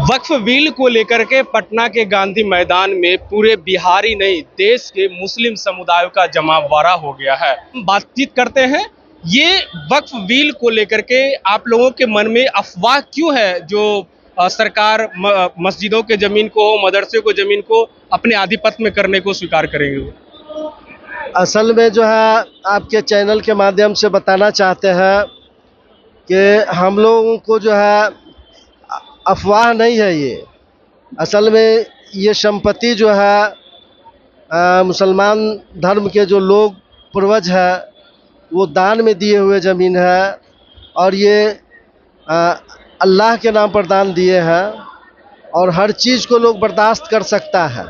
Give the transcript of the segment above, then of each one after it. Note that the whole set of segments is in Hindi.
वक्फ बिल को लेकर के पटना के गांधी मैदान में पूरे बिहार ही नहीं देश के मुस्लिम समुदायों का जमावड़ा हो गया है। हम बातचीत करते हैं ये वक्फ बिल को लेकर के आप लोगों के मन में अफवाह क्यों है जो सरकार मस्जिदों के जमीन को मदरसे को जमीन को अपने आधिपत्य में करने को स्वीकार करेंगे। असल में जो है आपके चैनल के माध्यम से बताना चाहते हैं कि हम लोगों को जो है अफवाह नहीं है ये। असल में ये संपत्ति जो है मुसलमान धर्म के जो लोग पूर्वज है वो दान में दिए हुए ज़मीन है और ये अल्लाह के नाम पर दान दिए हैं और हर चीज़ को लोग बर्दाश्त कर सकता है,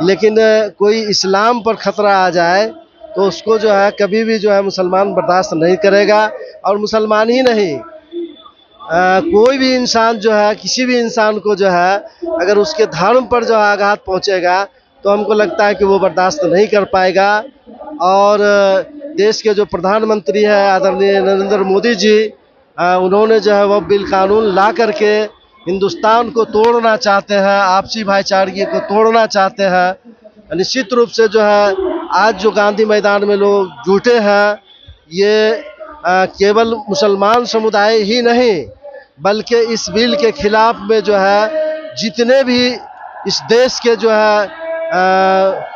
लेकिन कोई इस्लाम पर ख़तरा आ जाए तो उसको जो है कभी भी जो है मुसलमान बर्दाश्त नहीं करेगा। और मुसलमान ही नहीं कोई भी इंसान जो है किसी भी इंसान को जो है अगर उसके धर्म पर जो है आघात पहुंचेगा तो हमको लगता है कि वो बर्दाश्त नहीं कर पाएगा। और देश के जो प्रधानमंत्री है आदरणीय नरेंद्र मोदी जी उन्होंने जो है वक्फ बिल कानून ला करके हिंदुस्तान को तोड़ना चाहते हैं, आपसी भाईचारगी को तोड़ना चाहते हैं। निश्चित रूप से जो है आज जो गांधी मैदान में लोग जुटे हैं ये केवल मुसलमान समुदाय ही नहीं बल्कि इस बिल के खिलाफ में जो है जितने भी इस देश के जो है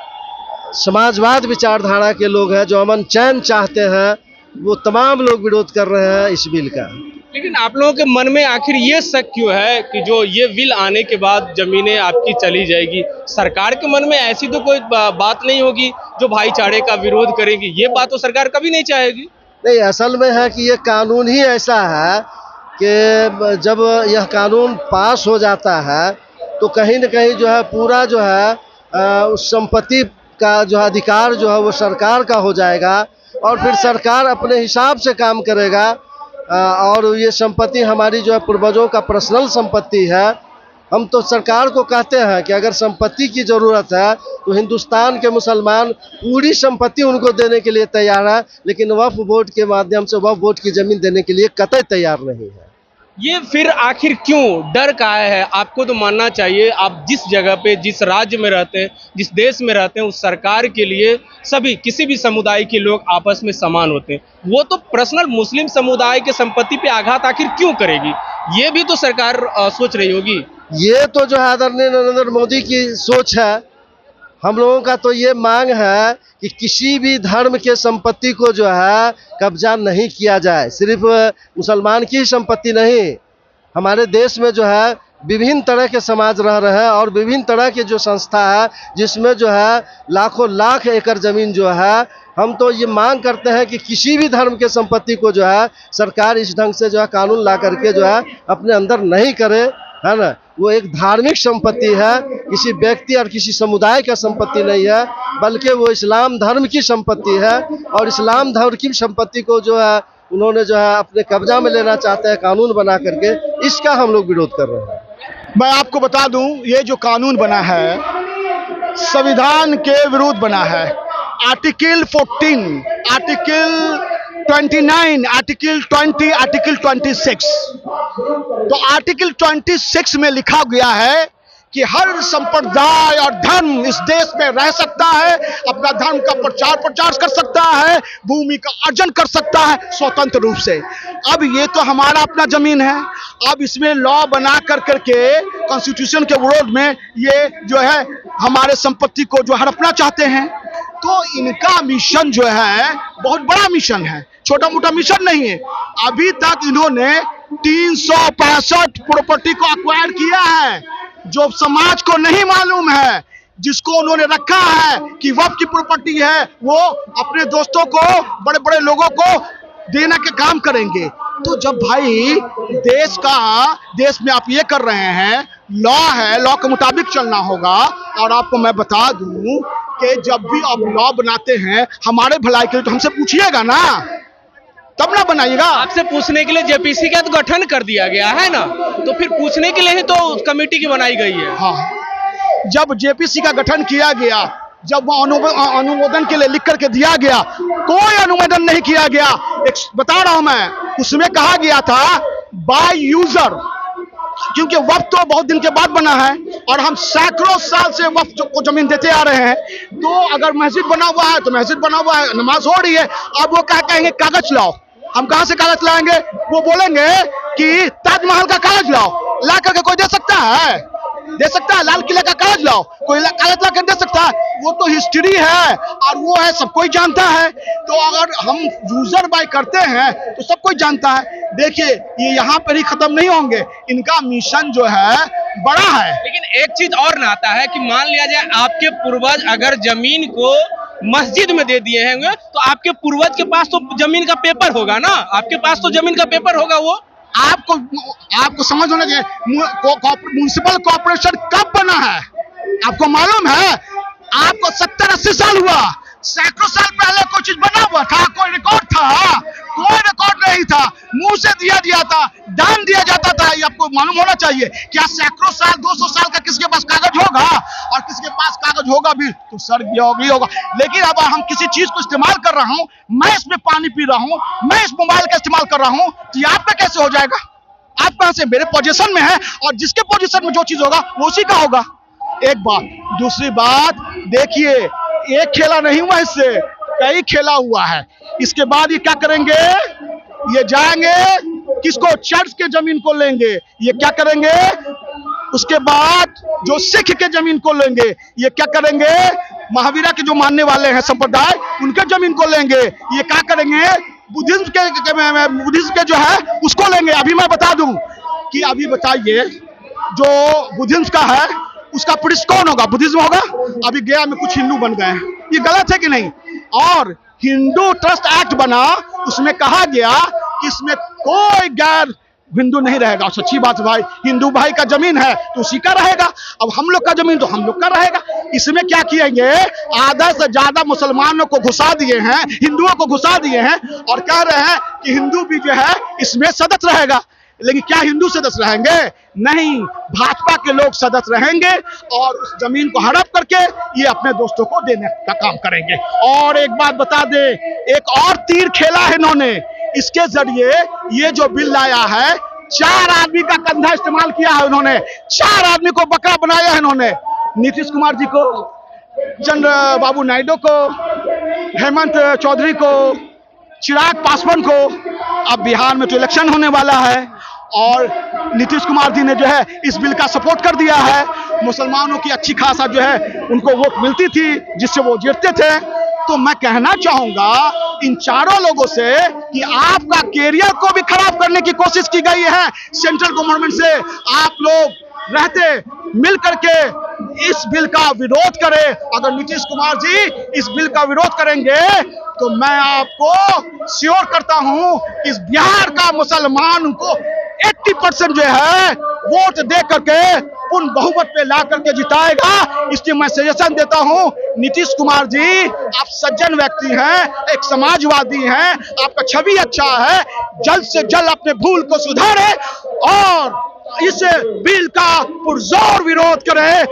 समाजवाद विचारधारा के लोग हैं जो अमन चैन चाहते हैं वो तमाम लोग विरोध कर रहे हैं इस बिल का। लेकिन आप लोगों के मन में आखिर ये शक क्यों है कि जो ये बिल आने के बाद जमीनें आपकी चली जाएगी? सरकार के मन में ऐसी तो कोई बात नहीं होगी जो भाईचारे का विरोध करेगी, ये बात तो सरकार कभी नहीं चाहेगी। नहीं, असल में है कि ये कानून ही ऐसा है कि जब यह कानून पास हो जाता है तो कहीं न कहीं जो है पूरा जो है उस संपत्ति का जो अधिकार जो है वो सरकार का हो जाएगा और फिर सरकार अपने हिसाब से काम करेगा। और ये संपत्ति हमारी जो है पूर्वजों का पर्सनल संपत्ति है। हम तो सरकार को कहते हैं कि अगर संपत्ति की ज़रूरत है तो हिंदुस्तान के मुसलमान पूरी संपत्ति उनको देने के लिए तैयार है, लेकिन वक्फ बोर्ड के माध्यम से वक्फ बोर्ड की ज़मीन देने के लिए कतई तैयार नहीं है। ये फिर आखिर क्यों डर का है? आपको तो मानना चाहिए आप जिस जगह पे जिस राज्य में रहते हैं जिस देश में रहते हैं उस सरकार के लिए सभी किसी भी समुदाय के लोग आपस में समान होते हैं। वो तो पर्सनल मुस्लिम समुदाय के संपत्ति पे आघात आखिर क्यों करेगी? ये भी तो सरकार सोच रही होगी। ये तो जो है आदरणीय नरेंद्र मोदी की सोच है। हम लोगों का तो ये मांग है कि किसी भी धर्म के संपत्ति को जो है कब्जा नहीं किया जाए। सिर्फ मुसलमान की संपत्ति नहीं, हमारे देश में जो है विभिन्न तरह के समाज रह रहे हैं और विभिन्न तरह के जो संस्था है जिसमें जो है लाखों लाख एकड़ ज़मीन जो है, हम तो ये मांग करते हैं कि किसी भी धर्म के संपत्ति को जो है सरकार इस ढंग से जो है कानून ला करके जो है अपने अंदर नहीं करे, है ना। वो एक धार्मिक संपत्ति है, किसी व्यक्ति और किसी समुदाय का संपत्ति नहीं है, बल्कि वो इस्लाम धर्म की संपत्ति है। और इस्लाम धर्म की संपत्ति को जो है उन्होंने जो है अपने कब्जा में लेना चाहते हैं कानून बना करके, इसका हम लोग विरोध कर रहे हैं। मैं आपको बता दूं ये जो कानून बना है संविधान के विरुद्ध बना है। Article 14, article 29, article 20, article 26। तो आर्टिकल 26 में लिखा गया है कि हर संप्रदाय और धर्म इस देश में रह सकता है, अपना धर्म का प्रचार कर सकता है, भूमि का अर्जन कर सकता है स्वतंत्र रूप से। अब ये तो हमारा अपना जमीन है, अब इसमें लॉ बना करके कॉन्स्टिट्यूशन के विरोध में ये जो है हमारे संपत्ति को जो हड़पना चाहते हैं। तो इनका मिशन जो है बहुत बड़ा मिशन है, छोटा मोटा मिशन नहीं है। अभी तक इन्होंने 365 प्रॉपर्टी को एक्वायर किया है जो समाज को नहीं मालूम है, जिसको उन्होंने रखा है कि वक्फ की प्रॉपर्टी है वो अपने दोस्तों को बड़े बड़े लोगों को देने के काम करेंगे। तो जब भाई देश में आप ये कर रहे हैं, लॉ है, लॉ के मुताबिक चलना होगा। और आपको मैं बता दूं कि जब भी आप लॉ बनाते हैं हमारे भलाई के लिए तो हमसे पूछिएगा ना, तब ना बनाइएगा। आपसे पूछने के लिए जेपीसी का तो गठन कर दिया गया है ना, तो फिर पूछने के लिए ही तो कमेटी की बनाई गई है। हाँ, जब जेपीसी का गठन किया गया, जब वो अनुमोदन के लिए लिख करके दिया गया, कोई अनुमोदन नहीं किया गया। एक बता रहा हूं मैं, उसमें कहा गया था बाय यूजर, क्योंकि वक्फ तो बहुत दिन के बाद बना है और हम सैकड़ों साल से वक्फ को जमीन देते आ रहे हैं। तो अगर मस्जिद बना हुआ है तो मस्जिद बना हुआ है, नमाज हो रही है। अब वो क्या कहेंगे, कागज लाओ। हम कहां से कागज लाएंगे? वो बोलेंगे कि ताजमहल का कागज लाओ। ला करके कोई दे सकता है? दे सकता है? लाल किले का कागज लाओ, कोई कागज ला कर दे सकता है? वो तो हिस्ट्री है और वो है, सब कोई जानता है। तो अगर हम यूजर बाय करते हैं तो सब कोई जानता है। देखिए ये यहाँ पर ही खत्म नहीं होंगे, इनका मिशन जो है बड़ा है। लेकिन एक चीज और ना आता है कि मान लिया जाए आपके पूर्वज अगर जमीन को मस्जिद में दे दिए होंगे तो आपके पूर्वज के पास तो जमीन का पेपर होगा ना, आपके पास तो जमीन का पेपर होगा। वो आपको समझ होना चाहिए, म्युनिसिपल कॉर्पोरेशन कब बना है आपको मालूम है? आपको 70-80 साल हुआ। सैकड़ों साल पहले कोई चीज बना हुआ था? कोई रिकॉर्ड था? कोई रिकॉर्ड नहीं था। मुंह से दिया था, दान दिया जाता था। ये आपको मालूम होना चाहिए। क्या सैकड़ों साल 200 साल का किसके पास कागज होगा? और किसके पास कागज होगा भी तो सर भी होगा। लेकिन अब हम किसी चीज को इस्तेमाल कर रहा हूं, मैं इसमें पानी पी रहा हूं, मैं इस मोबाइल का इस्तेमाल कर रहा हूं, तो ये आप पे कैसे हो जाएगा? आप कहां से? मेरे पोजीशन में है और जिसके पोजीशन में जो चीज होगा वो उसी का होगा। एक बात। दूसरी बात, देखिए एक खेला नहीं हुआ, इससे कई खेला हुआ है। इसके बाद ये क्या करेंगे? ये जाएंगे किसको? चर्च के जमीन को लेंगे। ये क्या करेंगे? उसके बाद जो सिख के जमीन को लेंगे। ये क्या करेंगे? महावीरा के जो मानने वाले हैं संप्रदाय, उनके जमीन को लेंगे। ये क्या करेंगे? बुद्धिज्म के जो है उसको लेंगे। अभी मैं बता दूं कि अभी बताइए जो बुद्धिज्म का है उसका प्रीस्ट कौन होगा? बुद्धिज्म होगा। अभी गया में कुछ हिंदू बन गए हैं, ये गलत है कि नहीं? और हिंदू ट्रस्ट एक्ट बना, उसमें कहा गया कि इसमें कोई गैर हिंदू नहीं रहेगा। सच्ची बात भाई, हिंदू भाई का जमीन है तो उसी का रहेगा। अब हम लोग का जमीन तो हम लोग का रहेगा। इसमें क्या किएंगे? आधा से ज्यादा मुसलमानों को घुसा दिए हैं, हिंदुओं को घुसा दिए हैं और कह रहे हैं कि हिंदू भी जो है इसमें सदस्य रहेगा। लेकिन क्या हिंदू सदस्य रहेंगे? नहीं, भाजपा के लोग सदस्य रहेंगे और उस जमीन को हड़प करके ये अपने दोस्तों को देने का काम करेंगे। और एक बात बता दे, एक और तीर खेला है इन्होंने। इसके जरिए ये जो बिल लाया है, 4 आदमी का कंधा इस्तेमाल किया है उन्होंने। 4 आदमी को बकरा बनाया है इन्होंने। नीतीश कुमार जी को, चंद्रबाबू नायडू को, हेमंत चौधरी को, चिराग पासवान को। अब बिहार में तो इलेक्शन होने वाला है और नीतीश कुमार जी ने जो है इस बिल का सपोर्ट कर दिया है। मुसलमानों की अच्छी खासा जो है उनको वोट मिलती थी जिससे वो जीतते थे। तो मैं कहना चाहूंगा इन चारों लोगों से कि आपका कैरियर को भी खराब करने की कोशिश की गई है सेंट्रल गवर्नमेंट से। आप लोग रहते मिल करके इस बिल का विरोध करें। अगर नीतीश कुमार जी इस बिल का विरोध करेंगे तो मैं आपको श्योर करता हूं कि इस बिहार का मुसलमान को 80% जो है वोट दे करके पूर्ण बहुमत पे ला करके जिताएगा। इसलिए मैं सजेशन देता हूं नीतीश कुमार जी, आप सज्जन व्यक्ति हैं, एक समाजवादी हैं, आपका छवि अच्छा है, जल्द से जल्द अपने भूल को सुधारें और इस बिल का पुरजोर विरोध करें।